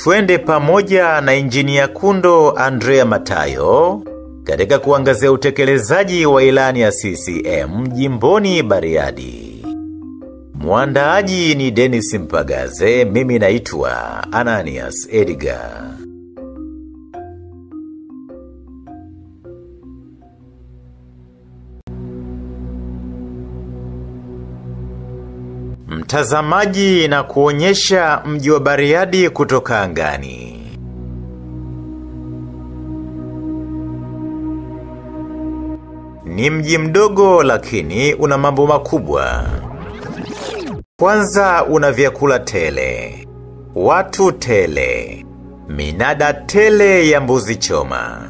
Twende pamoja na Injinia Kundo Andrea Matayo katika kuangazia utekelezaji wa ilani ya CCM jimboni Bariadi. Mwandaaji ni Dennis Mpagaze, mimi naitwa Ananias Edgar. Mtazamaji na kuonyesha mji wa Bariadi kutoka angani. Ni mji mdogo lakini una mambo makubwa. Kwanza una vyakula tele, watu tele, minada tele ya mbuzi choma,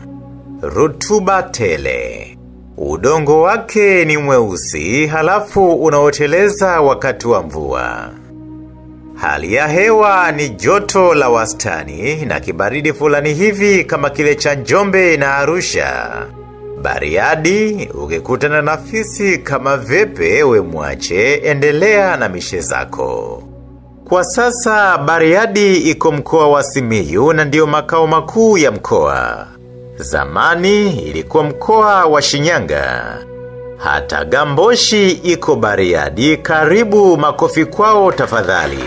rutuba tele. Udongo wake ni mweusi halafu unaoteleza wakati wa mvua. Hali ya hewa ni joto la wastani na kibaridi fulani hivi kama kile cha Njombe na Arusha. Bariadi, ukikutana na fisi kama vepe we mwache, endelea na mishe zako. Kwa sasa Bariadi iko mkoa wa Simiyu na ndio makao makuu ya mkoa. Zamani ilikuwa mkoa wa Shinyanga. Hata Gamboshi iko Bariadi, karibu, makofi kwao tafadhali.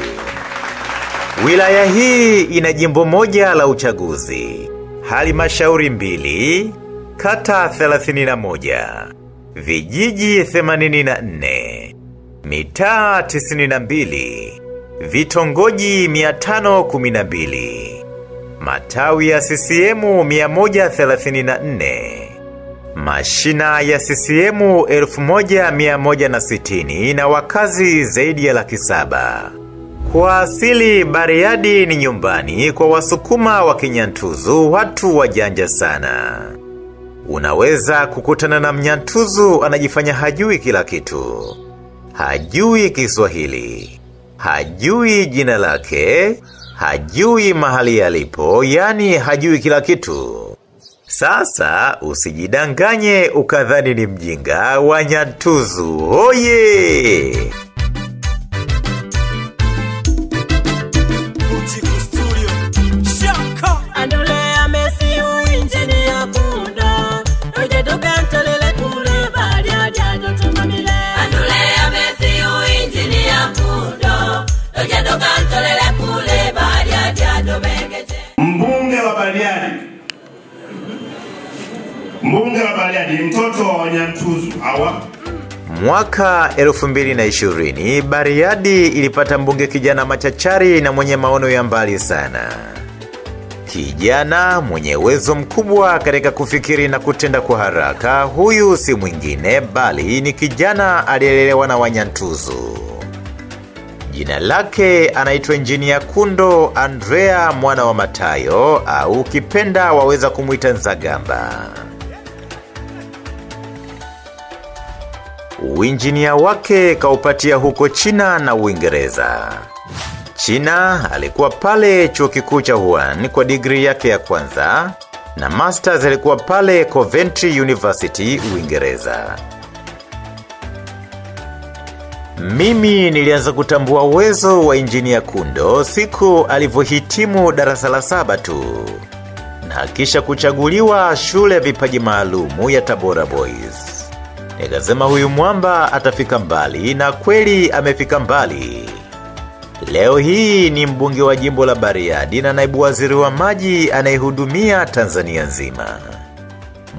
Wilaya hii ina jimbo moja la uchaguzi, halmashauri 2, kata 31, vijiji 84, mitaa 92, vitongoji 512. Matawi ya CCM 134, mashina ya CCM 1160 na wakazi zaidi ya 700,000. Kwa asili Bariadi ni nyumbani kwa Wasukuma wa Kinyantuzu, watu wajanja sana. Unaweza kukutana na Mnyantuzu anajifanya hajui kila kitu. Hajui Kiswahili, hajui jina lake, hajui mahali alipo, yani hajui kila kitu. Sasa usijidanganye ukadhani ni mjinga. Wanyantuzu oye! Mbunge wa Bariadi mtoto wa Wanyantuzu hawa. Mwaka 2020 Bariadi ilipata mbunge kijana machachari na mwenye maono ya mbali sana. Kijana mwenye uwezo mkubwa katika kufikiri na kutenda kwa haraka. Huyu si mwingine bali ni kijana aliyelelewa na Wanyantuzu. Jina lake anaitwa Injinia Kundo Andrea mwana wa Matayo, au kipenda waweza kumuita Nzagamba. Uinjinia wake kaupatia huko China na Uingereza. China alikuwa pale chuo kikuu cha Wuhan kwa degree yake ya kwanza, na masters alikuwa pale Coventry University Uingereza. Mimi nilianza kutambua uwezo wa Injinia Kundo siku alivyohitimu darasa la 7 tu, na kisha kuchaguliwa shule ya vipaji maalumu ya Tabora Boys. Nikasema huyu mwamba atafika mbali, na kweli amefika mbali. Leo hii ni mbunge wa jimbo la Bariadi na naibu waziri wa maji anayehudumia Tanzania nzima.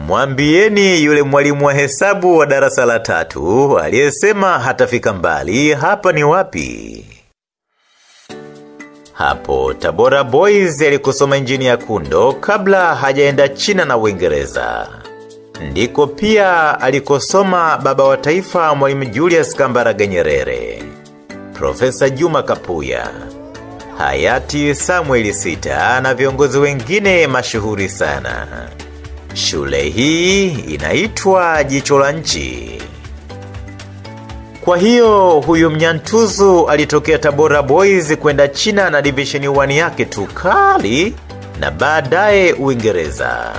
Mwambieni yule mwalimu wa hesabu wa darasa la 3 aliyesema hatafika mbali, hapa ni wapi? Hapo Tabora Boys alikosoma Injinia Kundo kabla hajaenda China na Uingereza. Ndiko pia alikosoma baba wa taifa Mwalimu Julius Kambarage Nyerere, Profesa Juma Kapuya, hayati Samuel Sita na viongozi wengine mashuhuri sana. Shule hii inaitwa Jicho la Nchi. Kwa hiyo huyu Mnyantuzu alitokea Tabora Boys kwenda China na division 1 yake tu kali, na baadaye Uingereza.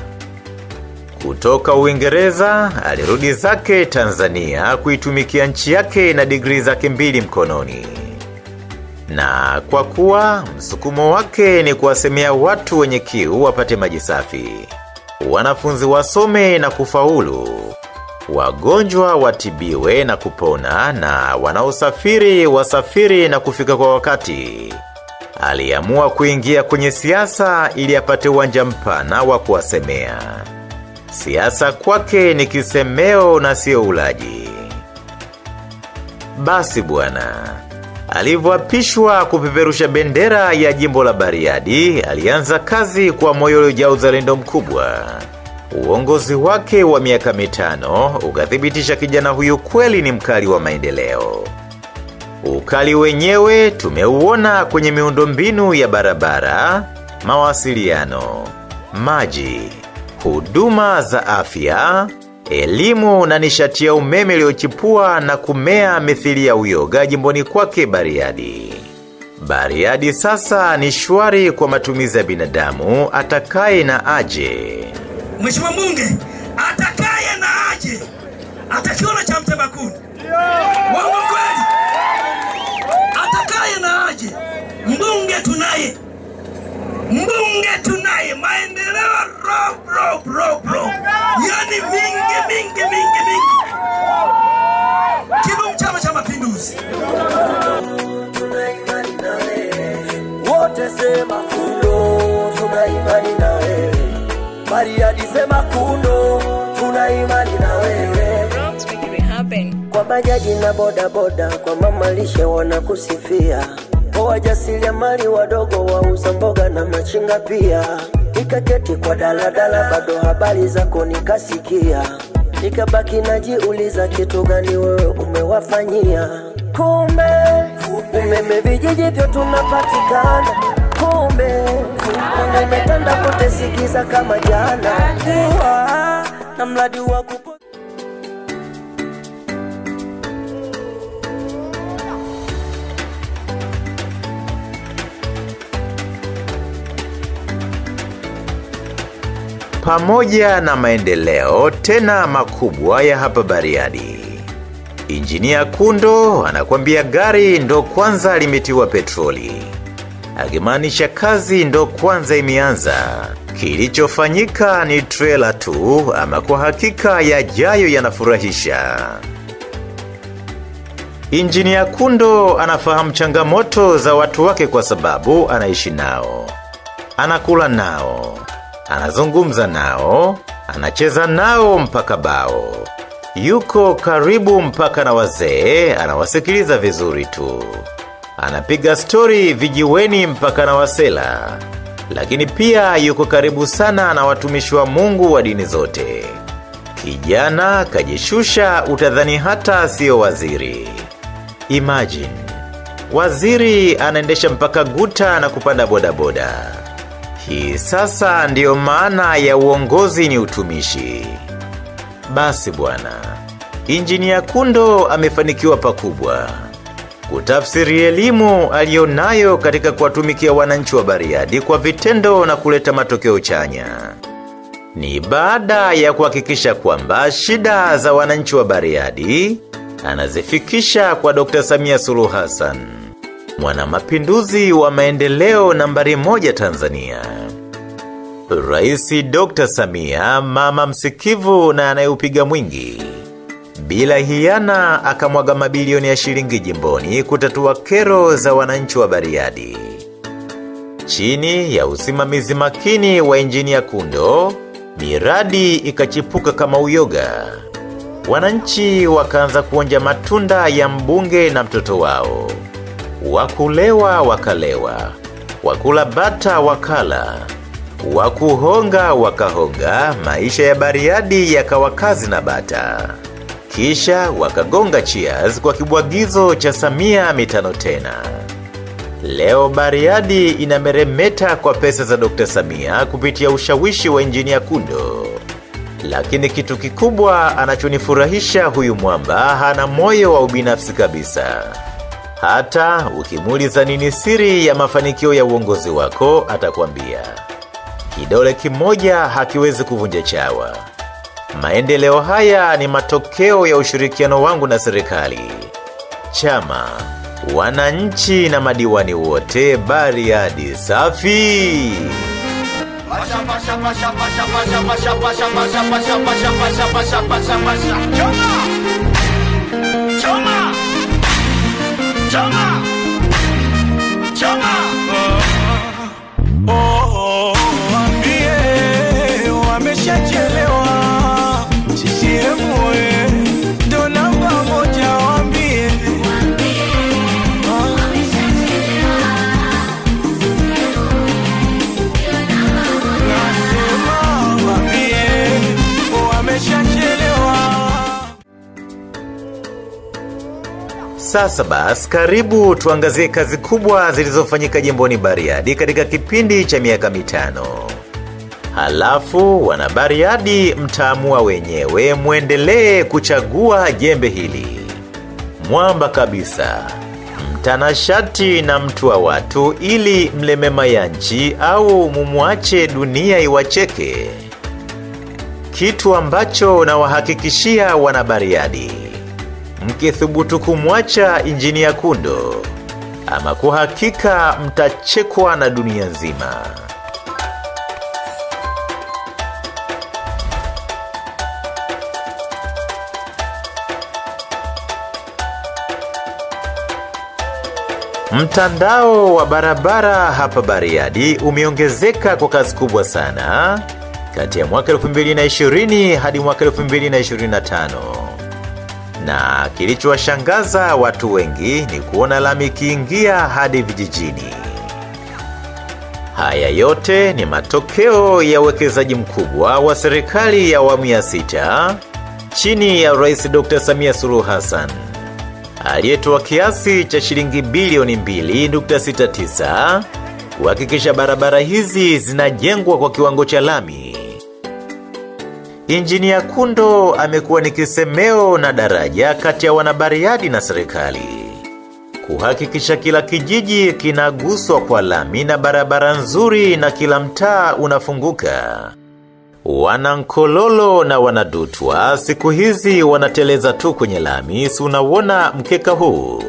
Kutoka Uingereza alirudi zake Tanzania kuitumikia nchi yake na degree zake 2 mkononi. Na kwa kuwa msukumo wake ni kuwasemea watu wenye kiu wapate maji safi, wanafunzi wasome na kufaulu, wagonjwa watibiwe na kupona, na wanaosafiri wasafiri na kufika kwa wakati, aliamua kuingia kwenye siasa ili apate uwanja mpana wa kuwasemea. Siasa kwake ni kisemeo na sio ulaji. Basi bwana, alivyoapishwa kupeperusha bendera ya jimbo la Bariadi, alianza kazi kwa moyo uliojaa uzalendo mkubwa. Uongozi wake wa miaka 5 ukathibitisha kijana huyu kweli ni mkali wa maendeleo. Ukali wenyewe tumeuona kwenye miundombinu ya barabara, mawasiliano, maji, huduma za afya, elimu na nishati ya umeme iliyochipua na kumea mithili ya uyoga jimboni kwake Bariadi. Bariadi sasa ni shwari kwa matumizi ya binadamu, atakaye na aje. Mheshimiwa Mbunge, atakaye na aje, atakiona cha Mtema Kuni. Wangu kweli, atakaye na aje, mbunge tunaye. Mbunge tunaye, maendeleo bro. Yani mingi. Kidumu Chama cha Mapinduzi. Tunaimani na wewe, wote sema kundo, tunaimani na wewe. Bariadi sema kundo, tunaimani na wewe. Kwa bajaji na bodaboda, kwa mama lishe wanakusifia. Kwa wajasiriamali wadogo wauza mboga na machinga pia. Nikaketi kwa daladala, bado habari zako nikasikia. Nikabaki najiuliza kitu gani wewe umewafanyia. Kumbe umeme vijiji vyo tunapatikana. Kumbe umetanda kote sikiza kama jana. Na mradi wa kupo pamoja na maendeleo tena makubwa ya hapa Bariadi. Injinia Kundo anakuambia gari ndo kwanza limetiwa petroli, akimaanisha kazi ndo kwanza imeanza. Kilichofanyika ni trailer tu, ama kwa hakika yajayo yanafurahisha. Injinia Kundo anafahamu changamoto za watu wake kwa sababu anaishi nao, anakula nao, anazungumza nao, anacheza nao mpaka bao. Yuko karibu mpaka na wazee, anawasikiliza vizuri tu. Anapiga story vijiweni mpaka na wasela. Lakini pia yuko karibu sana na watumishi wa Mungu wa dini zote. Kijana kajishusha, utadhani hata sio waziri. Imagine, waziri anaendesha mpaka guta na kupanda bodaboda. Hii sasa ndiyo maana ya uongozi ni utumishi. Basi bwana, Injinia Kundo amefanikiwa pakubwa kutafsiri elimu alionayo katika kuwatumikia wananchi wa Bariadi kwa vitendo na kuleta matokeo chanya. Ni baada ya kuhakikisha kwamba shida za wananchi wa Bariadi anazifikisha kwa Dr. Samia Suluhu Hassan, mwana mapinduzi wa maendeleo nambari 1 Tanzania. Rais Dr. Samia, mama msikivu na anayeupiga mwingi, bila hiana akamwaga mabilioni ya shilingi jimboni kutatua kero za wananchi wa Bariadi. Chini ya usimamizi makini wa Injinia Kundo, miradi ikachipuka kama uyoga. Wananchi wakaanza kuonja matunda ya mbunge na mtoto wao. Wakulewa wakalewa, wakula bata wakala, wakuhonga wakahonga, maisha ya Bariadi yakawa kazi na bata. Kisha wakagonga cheers kwa kibwagizo cha Samia mitano tena. Leo Bariadi inameremeta kwa pesa za Dr. Samia kupitia ushawishi wa Injinia Kundo. Lakini kitu kikubwa anachonifurahisha huyu mwamba, hana moyo wa ubinafsi kabisa. Hata ukimuuliza nini siri ya mafanikio ya uongozi wako, atakwambia kidole kimoja hakiwezi kuvunja chawa. Maendeleo haya ni matokeo ya ushirikiano wangu na serikali, chama, Wananchi na madiwani wote, Bariadi safi! Choma! Choma! Choma! Waambie wameshachelewa. CCM ndo namba moja, waambie. Sasa basi, karibu tuangazie kazi kubwa zilizofanyika jimboni Bariadi katika kipindi cha miaka 5. Halafu wana Bariadi mtaamua wenyewe muendelee kuchagua jembe hili. Mwamba kabisa, mtanashati na mtu wa watu, ili mle mema ya nchi au mumuache dunia iwacheke. Kitu ambacho na wahakikishia wana Bariadi, mkithubutu kumwacha Injinia Kundo, ama kwa hakika mtachekwa na dunia nzima. Mtandao wa barabara hapa Bariadi umeongezeka kwa kasi kubwa sana kati ya mwaka 2020 hadi mwaka 2025. Na kilichowashangaza watu wengi ni kuona lami ikiingia hadi vijijini. Haya yote ni matokeo ya uwekezaji mkubwa wa serikali ya awamu ya 6 chini ya Rais Dr. Samia Suluhu Hassan, aliyetoa kiasi cha shilingi bilioni 2.69 kuhakikisha barabara hizi zinajengwa kwa kiwango cha lami. Injinia Kundo amekuwa ni kisemeo na daraja kati ya wanabariadi na serikali, kuhakikisha kila kijiji kinaguswa kwa lami na barabara nzuri na kila mtaa unafunguka. Wanankololo na wanadutwa siku hizi wanateleza tu kwenye lami, si unauona mkeka huu?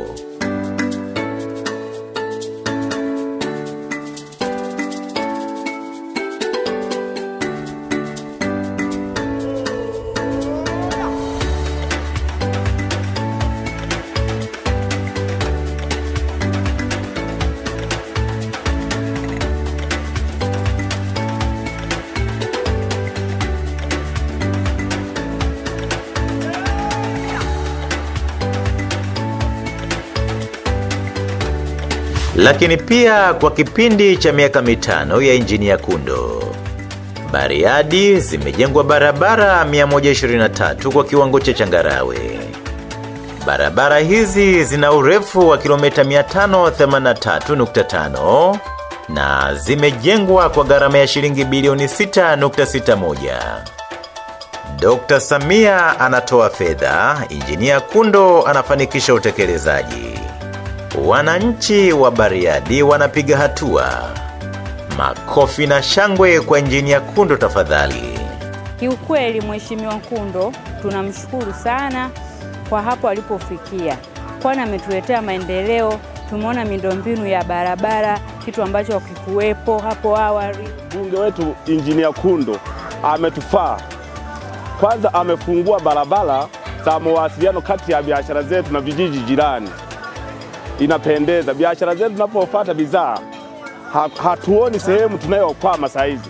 Lakini pia kwa kipindi cha miaka 5 ya Injinia Kundo, Bariadi zimejengwa barabara 123 kwa kiwango cha changarawe. Barabara hizi zina urefu wa kilomita 583.5 na zimejengwa kwa gharama ya shilingi bilioni 6.61. Dr. Samia anatoa fedha, Injinia Kundo anafanikisha utekelezaji. Wananchi wa Bariadi wanapiga hatua. Makofi na shangwe kwa Injinia Kundo tafadhali. Kiukweli Mheshimiwa Kundo tunamshukuru sana kwa hapo alipofikia, kwani ametuletea maendeleo. Tumeona miundombinu ya barabara, kitu ambacho hakikuwepo hapo awali. Bunge wetu Injinia Kundo ametufaa. Kwanza amefungua barabara za mawasiliano kati ya biashara zetu na vijiji jirani. Inapendeza, biashara zetu tunapofuata bidhaa hatuoni sehemu tunayokwama saizi.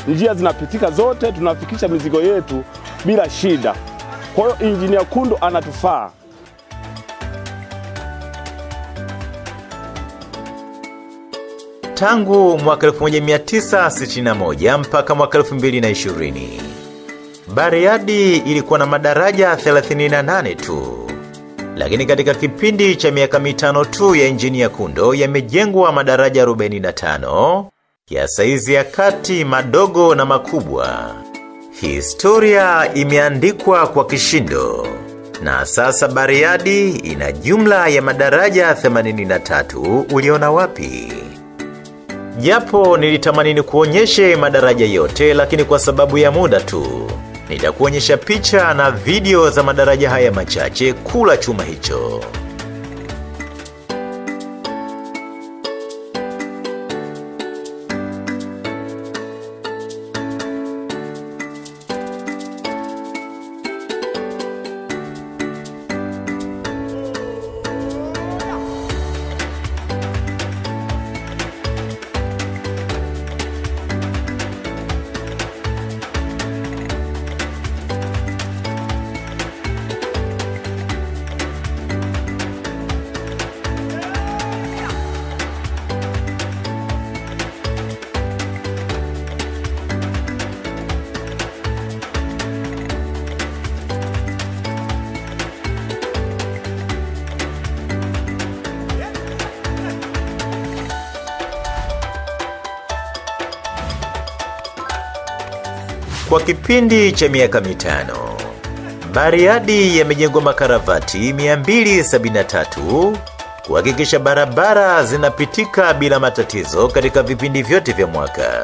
Njia zinapitika zote, tunafikisha mizigo yetu bila shida. Kwa hiyo Injinia Kundo anatufaa. Tangu mwaka 1961 mpaka mwaka 2020, Bariadi ilikuwa na madaraja 38 tu. Lakini katika kipindi cha miaka 5 tu ya Injinia Kundo yamejengwa madaraja 45 ya saizi ya kati, madogo na makubwa. Historia imeandikwa kwa kishindo. Na sasa Bariadi ina jumla ya madaraja 83. Uliona wapi? Japo nilitamani ni kuonyeshe madaraja yote, lakini kwa sababu ya muda tu nitakuonyesha picha na video za madaraja haya machache. Kula chuma hicho. Kwa kipindi cha miaka 5, Bariadi yamejengwa makaravati 273 kuhakikisha barabara zinapitika bila matatizo katika vipindi vyote vya mwaka.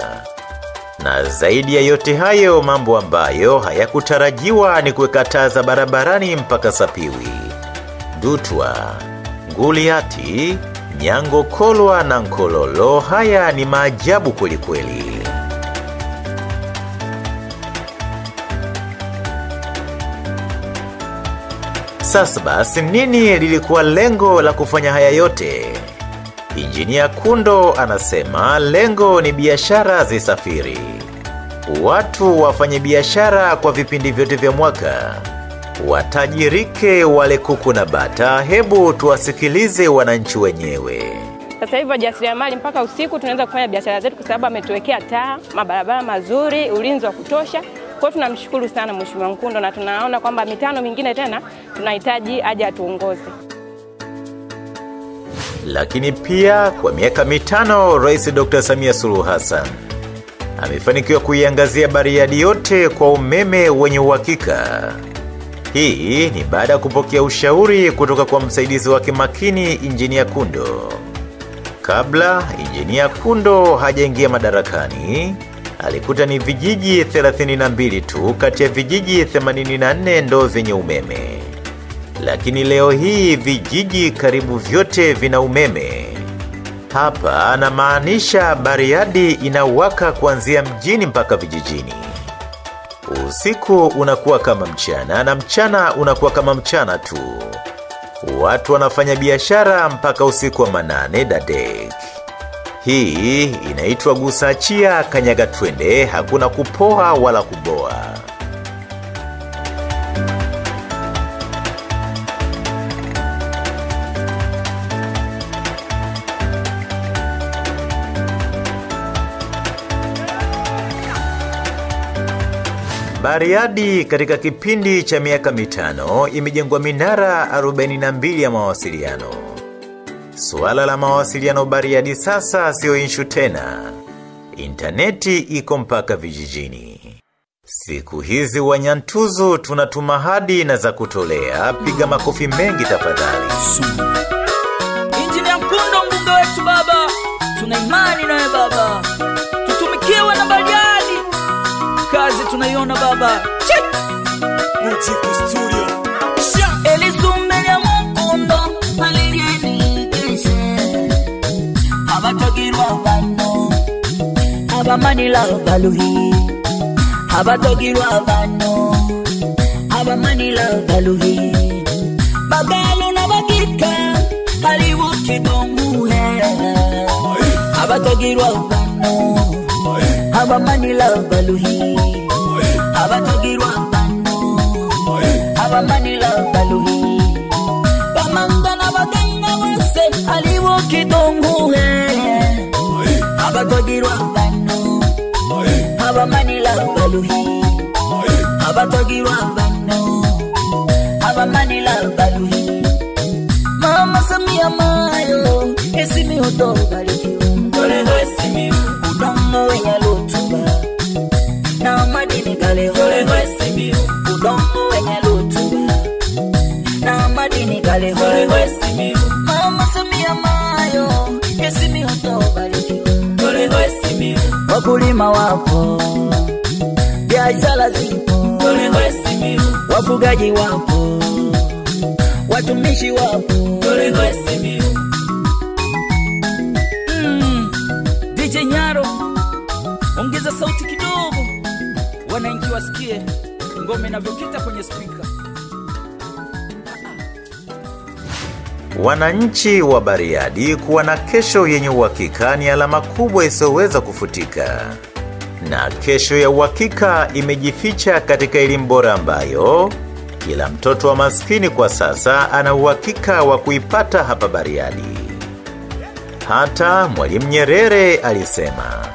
Na zaidi ya yote hayo, mambo ambayo hayakutarajiwa ni kuweka taa za barabarani mpaka Sapiwi, Dutwa, Nguliati, Nyango Kolwa na Nkololo. Haya ni maajabu kweli kweli. Sasa basi, nini lilikuwa lengo la kufanya haya yote? Injinia Kundo anasema lengo ni biashara zisafiri. Watu wafanye biashara kwa vipindi vyote vya mwaka. Watajirike wale kuku na bata. Hebu tuwasikilize wananchi wenyewe. Sasa hivi wajasiriamali mpaka usiku tunaweza kufanya biashara zetu kwa sababu ametuwekea taa, mabarabara mazuri, ulinzi wa kutosha. Kwa tunamshukuru sana Mheshimiwa Nkundo na tunaona kwamba mitano mingine tena tunahitaji aje atuongoze. Lakini pia kwa miaka 5 Rais Dr. Samia Suluhu Hassan amefanikiwa kuiangazia Bariadi yote kwa umeme wenye uhakika. Hii ni baada ya kupokea ushauri kutoka kwa msaidizi wake makini Injinia Kundo. Kabla Injinia Kundo hajaingia madarakani, alikuta ni vijiji 32 tu kati ya vijiji 84 ndo vyenye umeme. Lakini leo hii vijiji karibu vyote vina umeme. Hapa anamaanisha Bariadi inawaka kuanzia mjini mpaka vijijini. Usiku unakuwa kama mchana na mchana unakuwa kama mchana tu. Watu wanafanya biashara mpaka usiku wa manane dadek. Hii inaitwa gusachia kanyaga twende, hakuna kupoa wala kuboa. Bariadi katika kipindi cha miaka 5 imejengwa minara 42 ya mawasiliano. Suala la mawasiliano Bariadi sasa sio issue tena. Interneti iko mpaka vijijini. Siku hizi Wanyantuzu tunatuma hadi na za kutolea. Piga makofi mengi tafadhali. Injinia Nkundo mbunge wetu baba, tuna imani nawe baba. Tutumikiwe na Bariadi. Kazi tunaiona baba. Check. Mutiko Studio. Elisume ya Nkundo maliyeni keshe. Abatogirwa bano. Abamanila baluhi. Abatogirwa bano. Abamanila baluhi. Bagalu na bagika. Aliwuki domuhe. Abatogirwa bano. Abamanila baluhi. Abatogirwa bano. Abamanila baluhi. Bamanda na baganga wese aliwuki domuhe. Abatogirwa bano. Abamanila baluhi. Abatogirwa bano. Abamanila baluhi. Mama Samia mayo esimi oto baluhi. Dole ho esimi udomo wenya lotuba. Na madini kale dole ho esimi udomo wenya lotuba. Na madini kale dole ho esimi. Mama Samia mayo esimi oto baluhi. Dole ho esimi wakulima wapo. Biashara zipo. Dole ho esimi wafugaji wapo. Watumishi wapo. Dole ho esimi. DJ Nyaro, ongeza sauti kidogo. Wananchi wasikie ngome inavyokita kwenye speaker. Wananchi wa Bariadi kuwa na kesho yenye uhakika ni alama kubwa isiyoweza kufutika. Na kesho ya uhakika imejificha katika elimu bora ambayo kila mtoto wa maskini kwa sasa ana uhakika wa kuipata hapa Bariadi. Hata Mwalimu Nyerere alisema,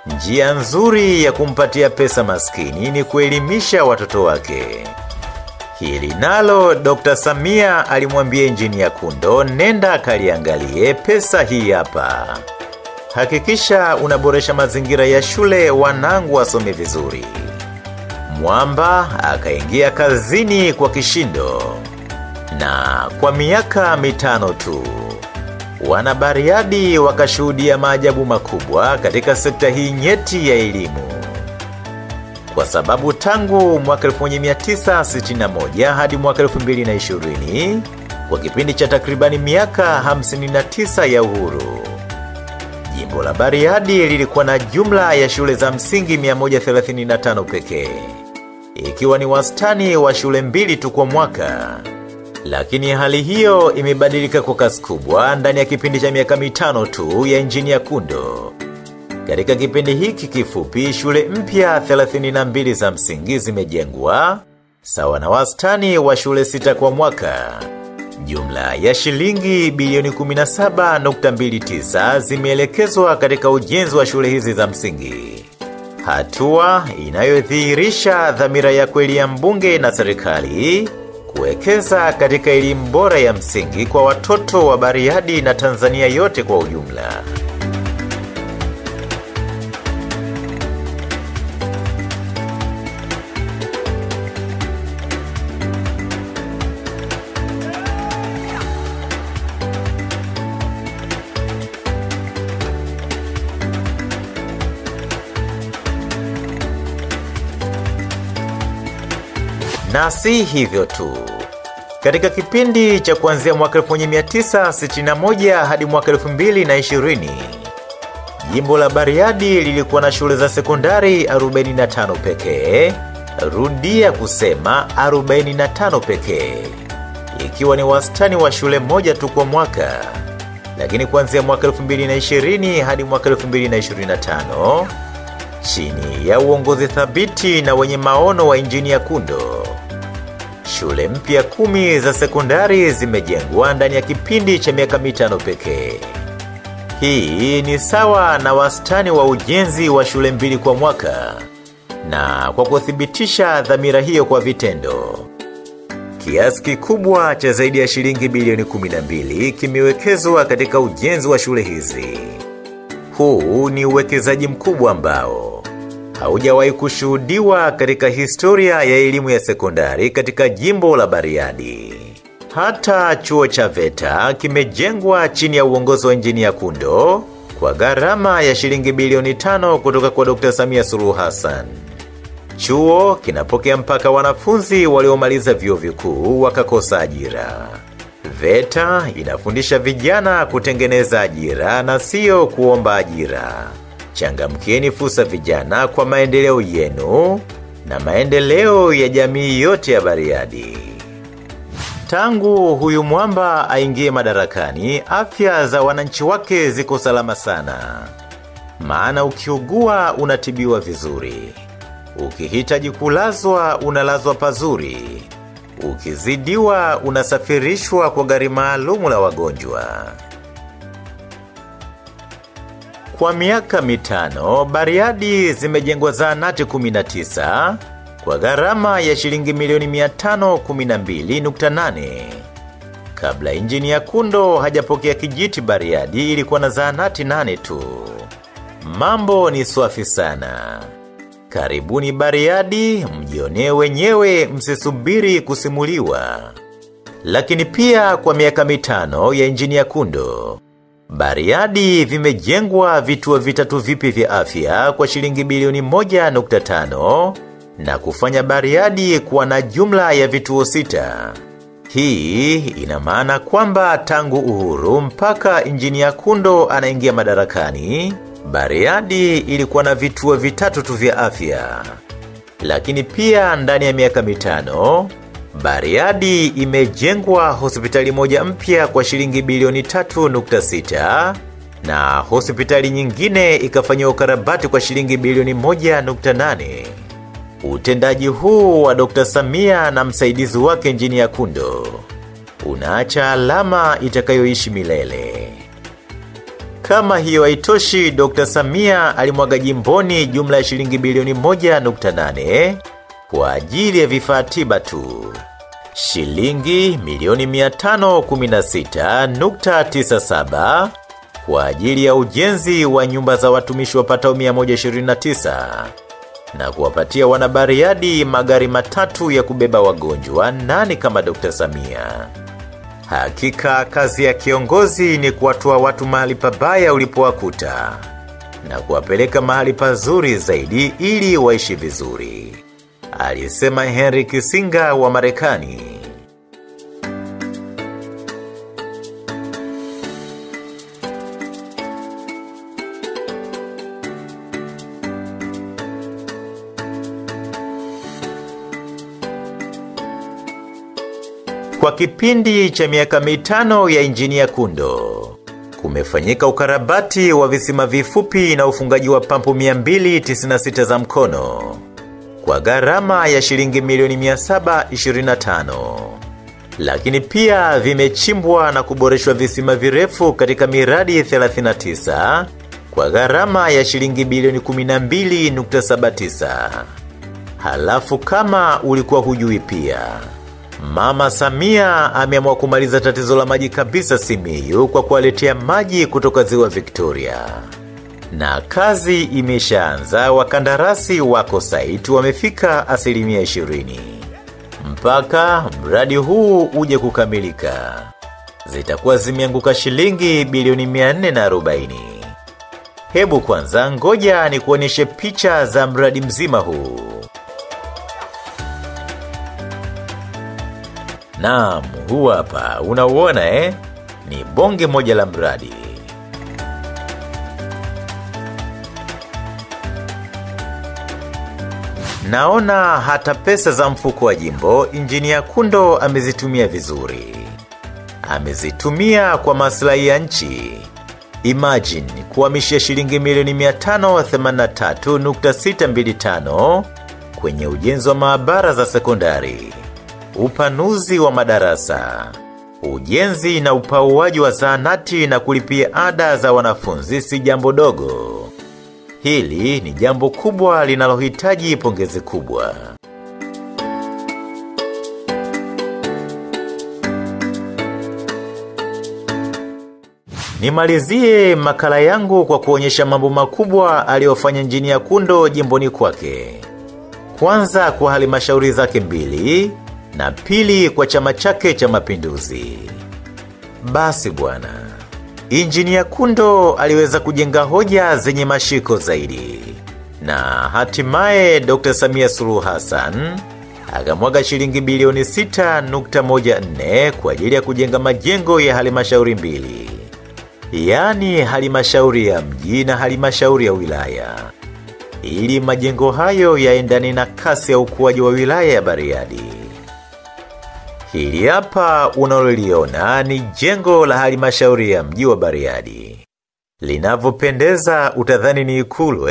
njia nzuri ya kumpatia pesa maskini ni kuelimisha watoto wake. Hili nalo Dr. Samia alimwambia Injinia Kundo, nenda kaliangalie pesa hii hapa. Hakikisha unaboresha mazingira ya shule wanangu wasome vizuri. Mwamba akaingia kazini kwa kishindo. Na kwa miaka 5 tu, Wanabariadi wakashuhudia maajabu makubwa katika sekta hii nyeti ya elimu. Kwa sababu tangu mwaka 1961 hadi mwaka 2020, kwa kipindi cha takribani miaka 59 ya uhuru, jimbo la Bariadi lilikuwa na jumla ya shule za msingi 135 pekee, ikiwa ni wastani wa shule 2 tu kwa mwaka. Lakini hali hiyo imebadilika kwa kasi kubwa ndani ya kipindi cha miaka 5 tu ya Injinia Kundo. Katika kipindi hiki kifupi, shule mpya 32 za msingi zimejengwa, sawa na wastani wa shule 6 kwa mwaka. Jumla ya shilingi bilioni 17.29 zimeelekezwa katika ujenzi wa shule hizi za msingi. Hatua inayodhihirisha dhamira ya kweli ya mbunge na serikali kuwekeza katika elimu bora ya msingi kwa watoto wa Bariadi na Tanzania yote kwa ujumla. Na si hivyo tu. Katika kipindi cha kuanzia mwaka 1961 hadi mwaka 2020, jimbo la Bariadi lilikuwa na shule za sekondari 45 pekee, rudia kusema 45 pekee, ikiwa ni wastani wa shule moja tu kwa mwaka. Lakini kuanzia mwaka 2020 hadi mwaka 2025, chini ya uongozi thabiti na wenye maono wa Injinia Kundo, shule mpya 10 za sekondari zimejengwa ndani ya kipindi cha miaka 5 pekee. Hii ni sawa na wastani wa ujenzi wa shule 2 kwa mwaka. Na kwa kuthibitisha dhamira hiyo kwa vitendo, kiasi kikubwa cha zaidi ya shilingi bilioni 12 kimewekezwa katika ujenzi wa shule hizi. Huu ni uwekezaji mkubwa ambao haujawahi kushuhudiwa katika historia ya elimu ya sekondari katika jimbo la Bariadi. Hata chuo cha VETA kimejengwa chini ya uongozi wa Injinia Kundo kwa gharama ya shilingi bilioni 5 kutoka kwa Dr. Samia Suluhu Hassan. Chuo kinapokea mpaka wanafunzi waliomaliza vyuo vikuu wakakosa ajira. VETA inafundisha vijana kutengeneza ajira na sio kuomba ajira. Changamkieni fursa vijana kwa maendeleo yenu na maendeleo ya jamii yote ya Bariadi. Tangu huyu Mwamba aingie madarakani, afya za wananchi wake ziko salama sana. Maana ukiugua unatibiwa vizuri. Ukihitaji kulazwa unalazwa pazuri. Ukizidiwa unasafirishwa kwa gari maalumu la wagonjwa. Kwa miaka 5, Bariadi zimejengwa zahanati 19 kwa gharama ya shilingi milioni 512.8. Kabla Injinia Kundo hajapokea kijiti, Bariadi ilikuwa na zahanati 8 tu. Mambo ni swafi sana. Karibuni Bariadi, mjionee wenyewe, msisubiri kusimuliwa. Lakini pia kwa miaka 5 ya Injinia Kundo, Bariadi vimejengwa vituo 3 vipi vya afya kwa shilingi bilioni 1.5 na kufanya Bariadi kuwa na jumla ya vituo 6. Hii ina maana kwamba tangu uhuru mpaka Injinia Kundo anaingia madarakani, Bariadi ilikuwa na vituo 3 tu vya afya. Lakini pia ndani ya miaka 5, Bariadi imejengwa hospitali moja mpya kwa shilingi bilioni 3.6 na hospitali nyingine ikafanywa ukarabati kwa shilingi bilioni 1.8. Utendaji huu wa Dr. Samia na msaidizi wake Injinia Kundo unaacha alama itakayoishi milele. Kama hiyo haitoshi, Dr. Samia alimwaga jimboni jumla ya shilingi bilioni 1.8 kwa ajili ya vifaa tiba tu. Shilingi milioni 516.97 kwa ajili ya ujenzi wa nyumba za watumishi wapatao 129. na kuwapatia wanabariadi magari matatu ya kubeba wagonjwa. Nani kama Dr. Samia? Hakika kazi ya kiongozi ni kuwatoa watu mahali pabaya ulipowakuta na kuwapeleka mahali pazuri zaidi ili waishi vizuri, alisema Henry Kissinger wa Marekani. Kwa kipindi cha miaka 5 ya Injinia Kundo, kumefanyika ukarabati wa visima vifupi na ufungaji wa pampu 296 za mkono kwa gharama ya shilingi milioni 725. Lakini pia vimechimbwa na kuboreshwa visima virefu katika miradi 39 kwa gharama ya shilingi bilioni 12.79. Halafu kama ulikuwa hujui pia, Mama Samia ameamua kumaliza tatizo la maji kabisa Simiyu kwa kuwaletea maji kutoka ziwa Victoria. Na kazi imeshaanza, wakandarasi wako site wamefika 20%. Mpaka mradi huu uje kukamilika, zitakuwa zimeanguka shilingi bilioni 440. Hebu kwanza ngoja ni kuonyeshe picha za mradi mzima huu. Naam, huu hapa, unauona ni bonge moja la mradi. Naona hata pesa za mfuko wa jimbo Injinia Kundo amezitumia vizuri. Amezitumia kwa maslahi ya nchi. Imagine kuhamishia shilingi milioni 583.625 kwenye ujenzi wa maabara za sekondari, upanuzi wa madarasa, ujenzi na upauaji wa zahanati na kulipia ada za wanafunzi si jambo dogo. Hili ni jambo kubwa linalohitaji pongezi kubwa. Nimalizie makala yangu kwa kuonyesha mambo makubwa aliyofanya Injinia Kundo jimboni kwake. Kwanza kwa halmashauri zake 2 na pili kwa chama chake cha Mapinduzi. Basi bwana, Injinia Kundo aliweza kujenga hoja zenye mashiko zaidi. Na hatimaye Dr. Samia Suluhu Hassan akamwaga shilingi bilioni 6.14 kwa ajili ya kujenga majengo ya halmashauri 2. Yaani halmashauri ya mji na halmashauri ya wilaya, ili majengo hayo yaendane na kasi ya ukuaji wa wilaya ya Bariadi. Hili hapa unaloliona ni jengo la halmashauri ya mji wa Bariadi. Linavyopendeza utadhani ni ikulu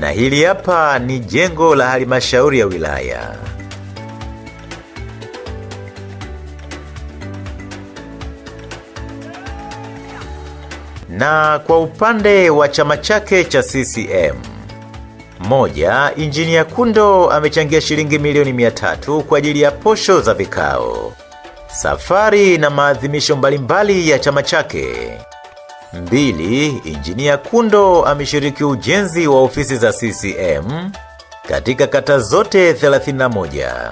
Na hili hapa ni jengo la halmashauri ya wilaya. Na kwa upande wa chama chake cha CCM, moja, Injinia Kundo amechangia shilingi milioni 300 kwa ajili ya posho za vikao, safari na maadhimisho mbalimbali ya chama chake. 2, Injinia Kundo ameshiriki ujenzi wa ofisi za CCM katika kata zote 31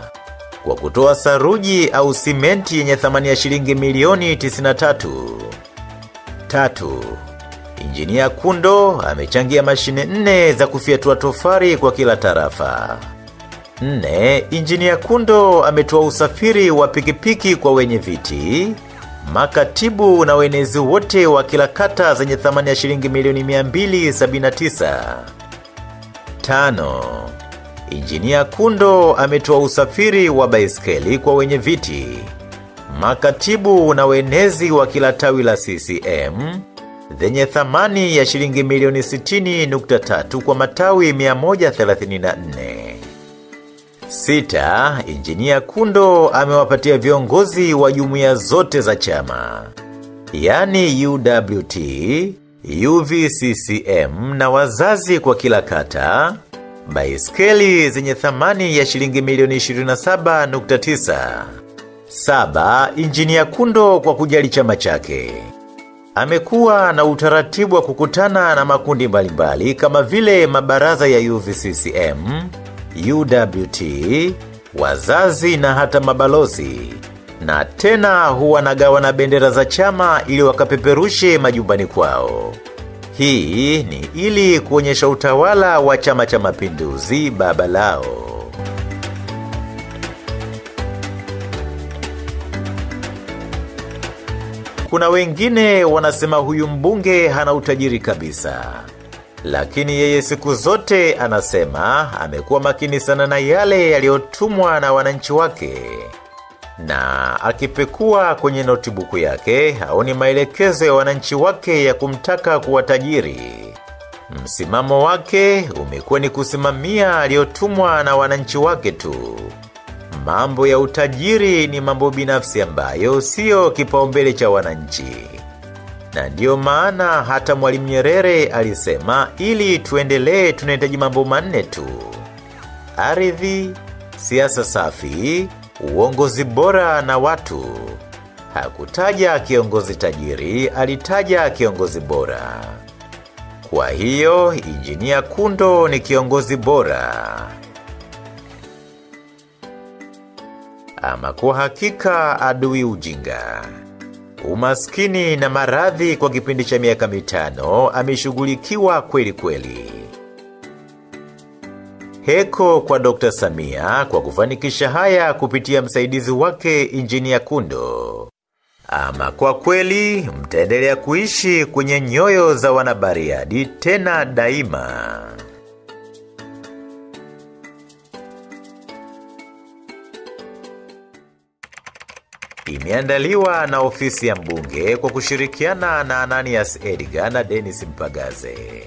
kwa kutoa saruji au simenti yenye thamani ya shilingi milioni 93. 3, Injinia Kundo amechangia mashine 4 za kufyatua tofari kwa kila tarafa. 4, Injinia Kundo ametoa usafiri wa pikipiki kwa wenye viti, makatibu na wenezi wote wa kila kata zenye thamani ya shilingi milioni 279. 5, Injinia Kundo ametoa usafiri wa baiskeli kwa wenye viti, makatibu na wenezi wa kila tawi la CCM zenye thamani ya shilingi milioni 60.3 kwa matawi 134. 6, Injinia Kundo amewapatia viongozi wa jumuiya zote za chama, yani UWT, UVCCM na wazazi kwa kila kata, baiskeli zenye thamani ya shilingi milioni 27.9. 7, Injinia Kundo kwa kujali chama chake Amekuwa na utaratibu wa kukutana na makundi mbalimbali kama vile mabaraza ya UVCCM, UWT, wazazi na hata mabalozi. Na tena huwa nagawana bendera za chama ili wakapeperushe majumbani kwao. Hii ni ili kuonyesha utawala wa Chama cha Mapinduzi baba lao. Kuna wengine wanasema huyu mbunge hana utajiri kabisa. Lakini yeye siku zote anasema amekuwa makini sana na yale yaliyotumwa na wananchi wake. Na akipekua kwenye notibuku yake, haoni maelekezo ya wananchi wake ya kumtaka kuwa tajiri. Msimamo wake umekuwa ni kusimamia aliyotumwa na wananchi wake tu. Mambo ya utajiri ni mambo binafsi ambayo sio kipaumbele cha wananchi. Na ndio maana hata Mwalimu Nyerere alisema ili tuendelee tunahitaji mambo manne tu. Ardhi, siasa safi, uongozi bora na watu. Hakutaja kiongozi tajiri, alitaja kiongozi bora. Kwa hiyo, Injinia Kundo ni kiongozi bora. Ama kwa hakika adui ujinga. Umaskini na maradhi kwa kipindi cha miaka 5 ameshughulikiwa kweli kweli. Heko kwa Dr. Samia kwa kufanikisha haya kupitia msaidizi wake Injinia Kundo. Ama kwa kweli mtaendelea kuishi kwenye nyoyo za wanabariadi tena daima. Imeandaliwa na ofisi ya mbunge kwa kushirikiana na Ananias Edgar na Dennis Mpagaze.